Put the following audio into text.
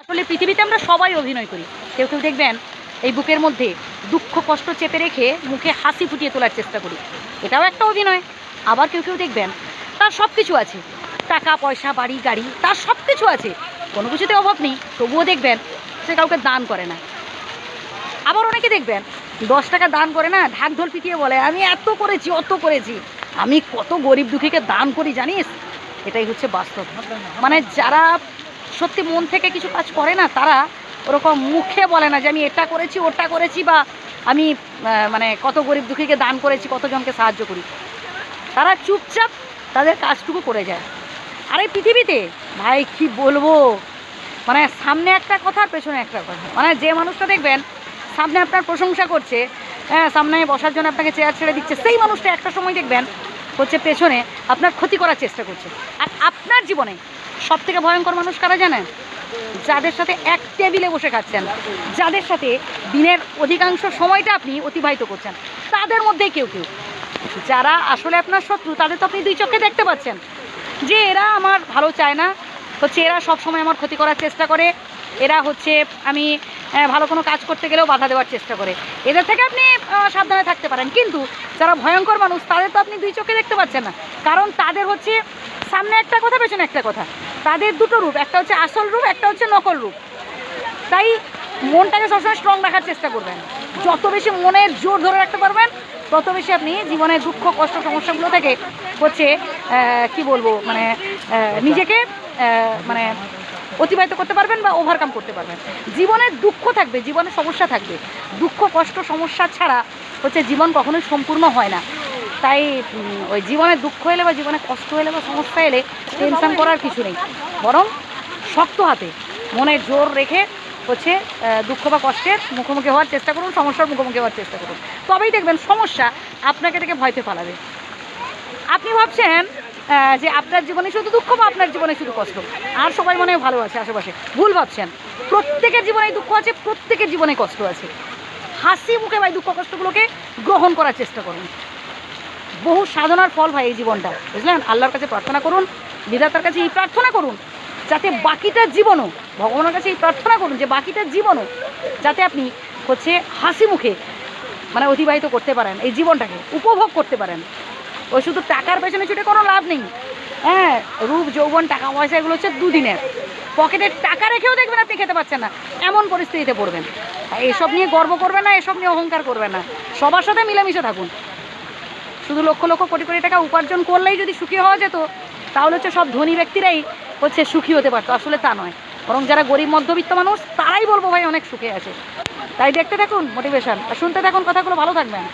আসলে পৃথিবীতে আমরা সবাই অভিনয় করি। কেউ কেউ দেখবেন এই বুকের মধ্যে দুঃখ কষ্ট চেপে রেখে মুখে হাসি ফুটিয়ে তোলার চেষ্টা করি, এটাও একটা অভিনয়। আবার কেউ কেউ দেখবেন তার সব কিছু আছে, টাকা পয়সা বাড়ি গাড়ি, তার সব কিছু আছে, কোনো কিছুতে অভাব নেই, তবুও দেখবেন সে কাউকে দান করে না। আবার অনেকে দেখবেন 10 টাকা দান করে না, ঢাক ঢোল পিটিয়ে বলে আমি এত করেছি অত করেছি, আমি কত গরিব দুঃখীকে দান করি জানিস। এটাই হচ্ছে বাস্তব। মানে যারা সত্যি মন থেকে কিছু কাজ করে না, তারা ওরকম মুখে বলে না যে আমি এটা করেছি ওটা করেছি, বা আমি মানে কত গরিব দুঃখীকে দান করেছি, কতজনকে সাহায্য করি। তারা চুপচাপ তাদের কাজটুকু করে যায়। আর এই পৃথিবীতে ভাই কি বলবো, মানে সামনে একটা কথা আর পেছনে একটা কথা। মানে যে মানুষটা দেখবেন সামনে আপনার প্রশংসা করছে, হ্যাঁ, সামনে বসার জন্য আপনাকে চেয়ার ছেড়ে দিচ্ছে, সেই মানুষটা একটা সময় দেখবেন হচ্ছে পেছনে আপনার ক্ষতি করার চেষ্টা করছে। আর আপনার জীবনে সবথেকে ভয়ঙ্কর মানুষ কারা জানেন? যাদের সাথে এক টেবিলে বসে খাচ্ছেন, যাদের সাথে দিনের অধিকাংশ সময়টা আপনি অতিবাহিত করছেন, তাদের মধ্যেই কেউ কেউ যারা আসলে আপনার শত্রু, তাদের তো আপনি 2 চোখে দেখতে পাচ্ছেন যে এরা আমার ভালো চায় না, হচ্ছে এরা সবসময় আমার ক্ষতি করার চেষ্টা করে, এরা হচ্ছে আমি ভালো কোনো কাজ করতে গেলেও বাধা দেওয়ার চেষ্টা করে। এদের থেকে আপনি সাবধানে থাকতে পারেন। কিন্তু যারা ভয়ঙ্কর মানুষ, তাদের তো আপনি 2 চোখে দেখতে পাচ্ছেন না, কারণ তাদের হচ্ছে সামনে একটা কথা পেছনে একটা কথা। তাদের দুটো রূপ, একটা হচ্ছে আসল রূপ, একটা হচ্ছে নকল রূপ। তাই মনটাকে সবসময় স্ট্রং রাখার চেষ্টা করবেন। যত বেশি মনের জোর ধরে রাখতে পারবেন, তত বেশি আপনি জীবনের দুঃখ কষ্ট সমস্যাগুলো থেকে হচ্ছে কি বলবো, মানে নিজেকে মানে অতিবাহিত করতে পারবেন বা ওভারকাম করতে পারবেন। জীবনের দুঃখ থাকবে, জীবনের সমস্যা থাকবে, দুঃখ কষ্ট সমস্যা ছাড়া হচ্ছে জীবন কখনোই সম্পূর্ণ হয় না। তাই ওই জীবনে দুঃখ এলে বা জীবনে কষ্ট এলে বা সমস্যা এলে টেনশন করার কিছু নেই, বরং শক্ত হাতে মনের জোর রেখে হচ্ছে দুঃখ বা কষ্টের মুখোমুখি হওয়ার চেষ্টা করুন, সমস্যার মুখোমুখি হওয়ার চেষ্টা করুন। তবেই দেখবেন সমস্যা আপনাকে থেকে ভয়তে পালাবে। আপনি ভাবছেন যে আপনার জীবনে শুধু দুঃখ বা আপনার জীবনে শুধু কষ্ট, আর সবাই মনে হয় ভালো আছে আশেপাশে। ভুল ভাবছেন, প্রত্যেকের জীবনেই দুঃখ আছে, প্রত্যেকের জীবনে কষ্ট আছে। হাসি মুখে ভাই দুঃখ কষ্টগুলোকে গ্রহণ করার চেষ্টা করুন। বহু সাধনার ফল ভাই এই জীবনটা, বুঝলেন? আল্লাহর কাছে প্রার্থনা করুন, বিধাতার কাছে এই প্রার্থনা করুন যাতে বাকিটা জীবনও, ভগবানের কাছে এই প্রার্থনা করুন যে বাকিটা জীবনও যাতে আপনি হচ্ছে হাসি মুখে মানে অতিবাহিত করতে পারেন, এই জীবনটাকে উপভোগ করতে পারেন। ওই শুধু টাকার পেছনে ছুটে কোনো লাভ নেই। হ্যাঁ, রূপ যৌবন টাকা পয়সা এগুলো হচ্ছে দুদিনের। পকেটে টাকা রেখেও দেখবেন আপনি খেতে পাচ্ছেন না, এমন পরিস্থিতিতে পড়বেন। এসব নিয়ে গর্ব করবেন না, এসব নিয়ে অহংকার করবেন না, সবার সাথে মিলেমিশে থাকুন। শুধু লক্ষ লক্ষ কোটি কোটি টাকা উপার্জন করলেই যদি সুখী হওয়া যেত, তাহলে হচ্ছে সব ধনী ব্যক্তিরাই হচ্ছে সুখী হতে পারতো। আসলে তা নয়, বরং যারা গরিব মধ্যবিত্ত মানুষ তারাই বলবো ভাই অনেক সুখে আছে। তাই দেখতে থাকুন মোটিভেশন, আর শুনতে থাকুন কথাগুলো, ভালো থাকবেন।